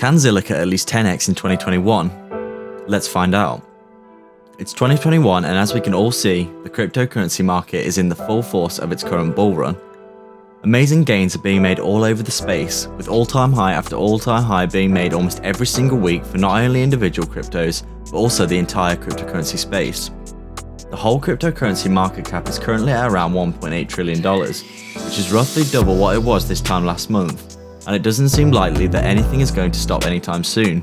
Can Zilliqa at least 10x in 2021? Let's find out. It's 2021, and as we can all see, the cryptocurrency market is in the full force of its current bull run. Amazing gains are being made all over the space, with all-time high after all-time high being made almost every single week for not only individual cryptos, but also the entire cryptocurrency space. The whole cryptocurrency market cap is currently at around $1.8 trillion, which is roughly double what it was this time last month, and it doesn't seem likely that anything is going to stop anytime soon.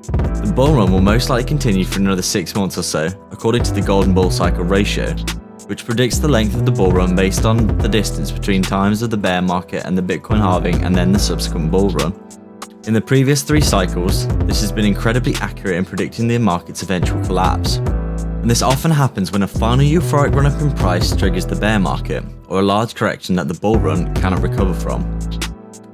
The bull run will most likely continue for another 6 months or so, according to the Golden Bull Cycle ratio, which predicts the length of the bull run based on the distance between times of the bear market and the Bitcoin halving and then the subsequent bull run. In the previous 3 cycles, this has been incredibly accurate in predicting the market's eventual collapse. And this often happens when a final euphoric run-up in price triggers the bear market, or a large correction that the bull run cannot recover from.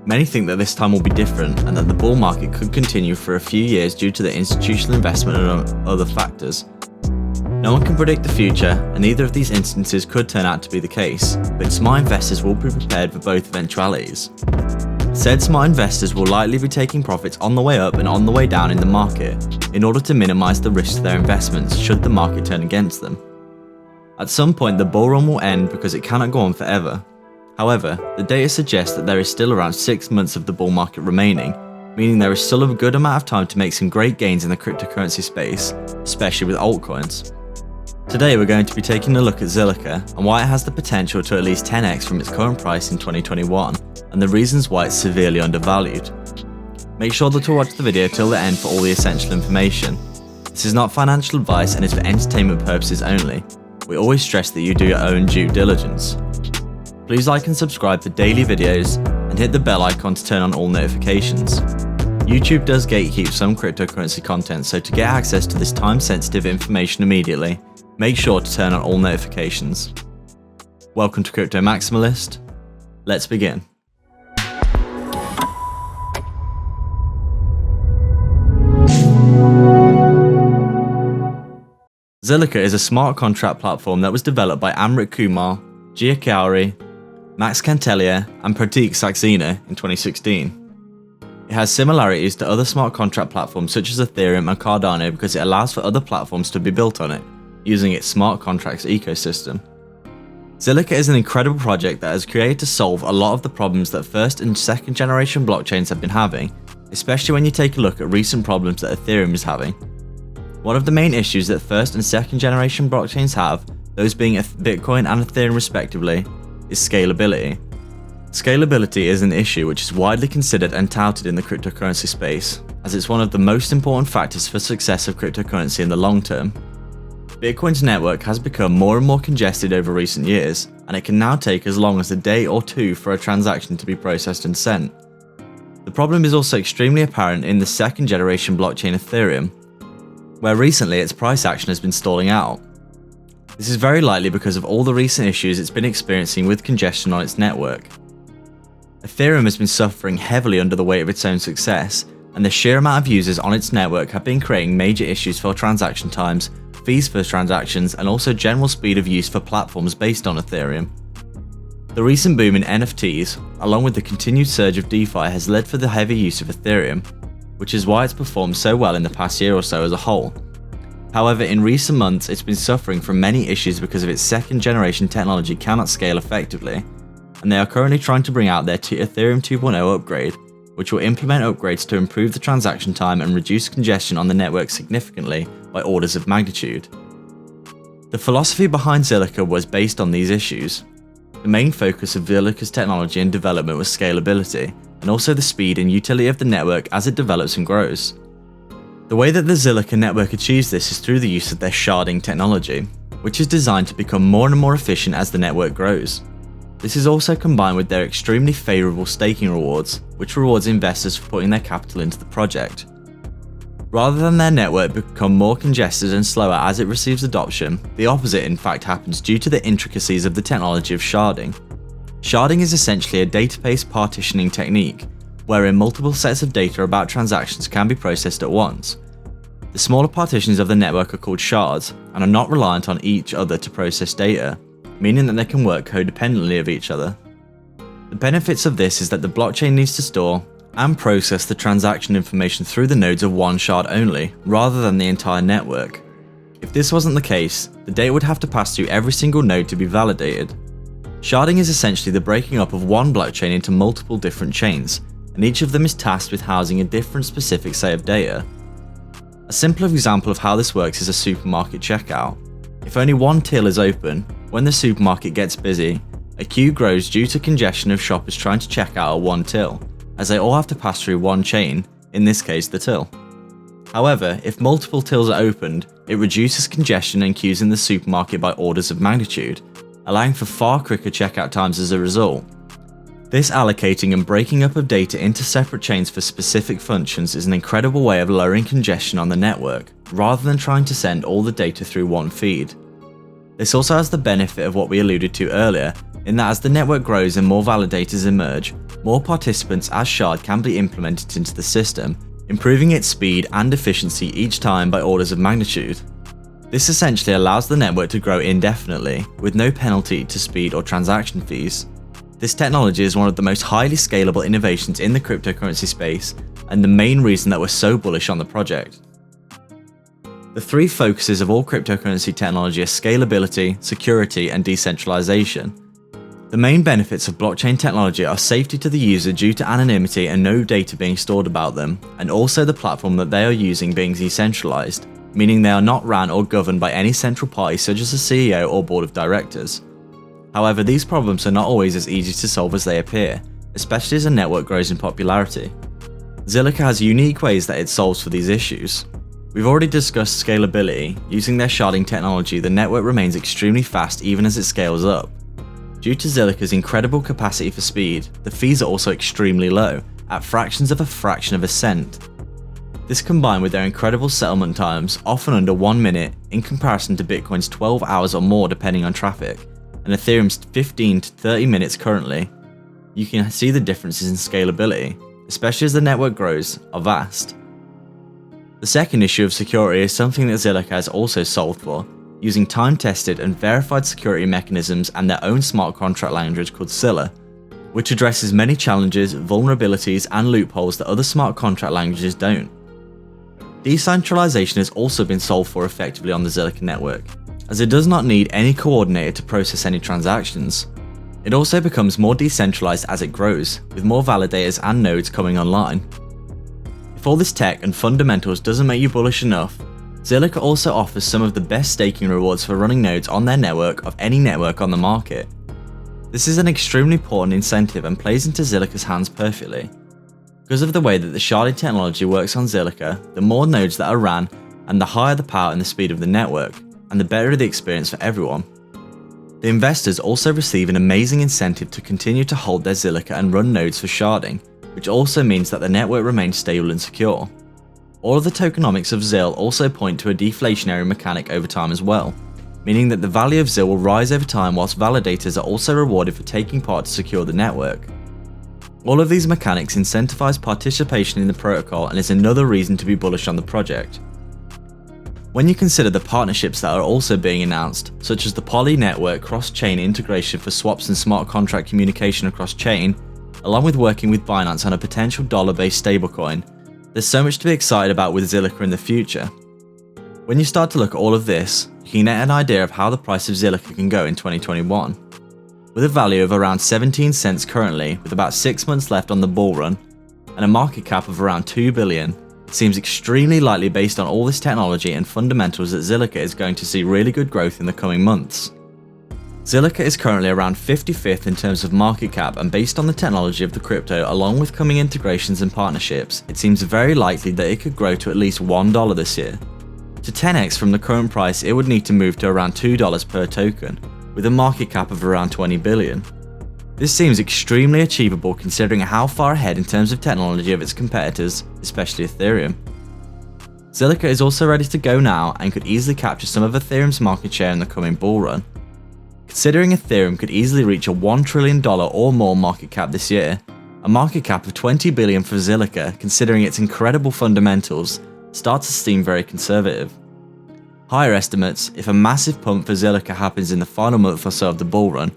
Many think that this time will be different and that the bull market could continue for a few years due to the institutional investment and other factors. No one can predict the future, and neither of these instances could turn out to be the case, but smart investors will be prepared for both eventualities. Said smart investors will likely be taking profits on the way up and on the way down in the market in order to minimize the risk to their investments should the market turn against them. At some point the bull run will end because it cannot go on forever. However, the data suggests that there is still around 6 months of the bull market remaining, meaning there is still a good amount of time to make some great gains in the cryptocurrency space, especially with altcoins. Today we're going to be taking a look at Zilliqa and why it has the potential to at least 10x from its current price in 2021, and the reasons why it's severely undervalued. Make sure to watch the video till the end for all the essential information. This is not financial advice and is for entertainment purposes only. We always stress that you do your own due diligence. Please like and subscribe for daily videos and hit the bell icon to turn on all notifications. YouTube does gatekeep some cryptocurrency content, so to get access to this time-sensitive information immediately, make sure to turn on all notifications. Welcome to Crypto Maximalist. Let's begin. Zilliqa is a smart contract platform that was developed by Amrit Kumar, Gia Kauri, Max Cantelier, and Pratik Saxena in 2016. It has similarities to other smart contract platforms such as Ethereum and Cardano because it allows for other platforms to be built on it, using its smart contracts ecosystem. Zilliqa is an incredible project that has created to solve a lot of the problems that first and second generation blockchains have been having, especially when you take a look at recent problems that Ethereum is having. One of the main issues that first and second generation blockchains have, those being Bitcoin and Ethereum respectively, is scalability. Scalability is an issue which is widely considered and touted in the cryptocurrency space, as it's one of the most important factors for success of cryptocurrency in the long term. Bitcoin's network has become more and more congested over recent years, and it can now take as long as a day or 2 for a transaction to be processed and sent. The problem is also extremely apparent in the second generation blockchain Ethereum, where recently its price action has been stalling out. This is very likely because of all the recent issues it's been experiencing with congestion on its network. Ethereum has been suffering heavily under the weight of its own success, and the sheer amount of users on its network have been creating major issues for transaction times, fees for transactions, and also general speed of use for platforms based on Ethereum. The recent boom in NFTs, along with the continued surge of DeFi, has led for the heavy use of Ethereum, which is why it's performed so well in the past year or so as a whole. However, in recent months it's been suffering from many issues because of its second generation technology cannot scale effectively, and they are currently trying to bring out their Ethereum 2.0 upgrade, which will implement upgrades to improve the transaction time and reduce congestion on the network significantly by orders of magnitude. The philosophy behind Zilliqa was based on these issues. The main focus of Zilliqa's technology and development was scalability, and also the speed and utility of the network as it develops and grows. The way that the Zilliqa network achieves this is through the use of their sharding technology, which is designed to become more and more efficient as the network grows. This is also combined with their extremely favourable staking rewards, which rewards investors for putting their capital into the project. Rather than their network become more congested and slower as it receives adoption, the opposite in fact happens due to the intricacies of the technology of sharding. Sharding is essentially a database partitioning technique, wherein multiple sets of data about transactions can be processed at once. The smaller partitions of the network are called shards and are not reliant on each other to process data, meaning that they can work codependently of each other. The benefits of this is that the blockchain needs to store and process the transaction information through the nodes of one shard only, rather than the entire network. If this wasn't the case, the data would have to pass through every single node to be validated. Sharding is essentially the breaking up of one blockchain into multiple different chains, and each of them is tasked with housing a different specific set of data. A simple example of how this works is a supermarket checkout. If only one till is open, when the supermarket gets busy, a queue grows due to congestion of shoppers trying to check out at one till, as they all have to pass through one chain, in this case the till. However, if multiple tills are opened, it reduces congestion and queues in the supermarket by orders of magnitude, allowing for far quicker checkout times as a result. This allocating and breaking up of data into separate chains for specific functions is an incredible way of lowering congestion on the network, rather than trying to send all the data through one feed. This also has the benefit of what we alluded to earlier, in that as the network grows and more validators emerge, more participants as shard can be implemented into the system, improving its speed and efficiency each time by orders of magnitude. This essentially allows the network to grow indefinitely, with no penalty to speed or transaction fees. This technology is one of the most highly scalable innovations in the cryptocurrency space, and the main reason that we're so bullish on the project. The three focuses of all cryptocurrency technology are scalability, security, and decentralization. The main benefits of blockchain technology are safety to the user due to anonymity and no data being stored about them, and also the platform that they are using being decentralized, meaning they are not ran or governed by any central party such as a CEO or board of directors. However, these problems are not always as easy to solve as they appear, especially as a network grows in popularity. Zilliqa has unique ways that it solves for these issues. We've already discussed scalability. Using their sharding technology, the network remains extremely fast even as it scales up. Due to Zilliqa's incredible capacity for speed, the fees are also extremely low, at fractions of a fraction of a cent. This combined with their incredible settlement times, often under 1 minute, in comparison to Bitcoin's 12 hours or more depending on traffic, and Ethereum's 15 to 30 minutes currently, you can see the differences in scalability, especially as the network grows, are vast. The second issue of security is something that Zilliqa has also solved for, using time-tested and verified security mechanisms and their own smart contract language called Zilla, which addresses many challenges, vulnerabilities, and loopholes that other smart contract languages don't. Decentralization has also been solved for effectively on the Zilliqa network, as it does not need any coordinator to process any transactions. It also becomes more decentralized as it grows, with more validators and nodes coming online. If all this tech and fundamentals doesn't make you bullish enough, Zilliqa also offers some of the best staking rewards for running nodes on their network of any network on the market. This is an extremely important incentive and plays into Zilliqa's hands perfectly. Because of the way that the sharding technology works on Zilliqa, the more nodes that are ran, and the higher the power and the speed of the network, and the better the experience for everyone. The investors also receive an amazing incentive to continue to hold their Zilliqa and run nodes for sharding, which also means that the network remains stable and secure. All of the tokenomics of ZIL also point to a deflationary mechanic over time as well, meaning that the value of ZIL will rise over time whilst validators are also rewarded for taking part to secure the network. All of these mechanics incentivize participation in the protocol and is another reason to be bullish on the project. When you consider the partnerships that are also being announced, such as the Poly network cross-chain integration for swaps and smart contract communication across chain, along with working with Binance on a potential dollar-based stablecoin, there's so much to be excited about with Zilliqa in the future. When you start to look at all of this, you can get an idea of how the price of Zilliqa can go in 2021. With a value of around 17 cents currently, with about 6 months left on the bull run, and a market cap of around 2 billion, it seems extremely likely based on all this technology and fundamentals that Zilliqa is going to see really good growth in the coming months. Zilliqa is currently around 55th in terms of market cap, and based on the technology of the crypto along with coming integrations and partnerships, it seems very likely that it could grow to at least $1 this year. To 10x from the current price, it would need to move to around $2 per token, with a market cap of around 20 billion. This seems extremely achievable considering how far ahead in terms of technology of its competitors, especially Ethereum. Zilliqa is also ready to go now and could easily capture some of Ethereum's market share in the coming bull run. Considering Ethereum could easily reach a $1 trillion or more market cap this year, a market cap of 20 billion for Zilliqa, considering its incredible fundamentals, starts to seem very conservative. Higher estimates, if a massive pump for Zilliqa happens in the final month or so of the bull run,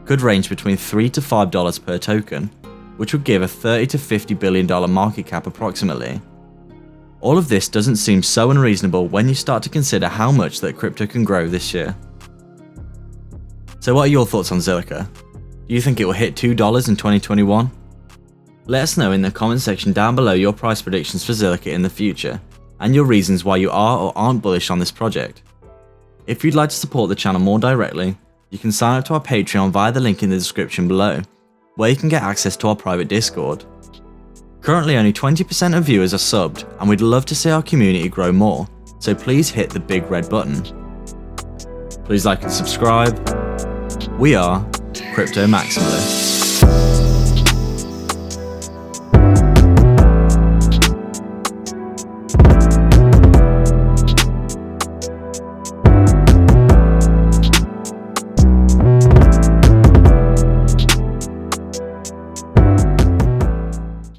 could range between $3 to $5 per token. which would give a $30 to $50 billion market cap approximately. All of this doesn't seem so unreasonable when you start to consider how much that crypto can grow this year. So what are your thoughts on Zilliqa? Do you think it will hit $2 in 2021? Let us know in the comment section down below your price predictions for Zilliqa in the future, and your reasons why you are or aren't bullish on this project. If you'd like to support the channel more directly, you can sign up to our Patreon via the link in the description below, where you can get access to our private Discord. Currently only 20% of viewers are subbed, and we'd love to see our community grow more, so please hit the big red button. Please like and subscribe. We are Crypto Maximalists.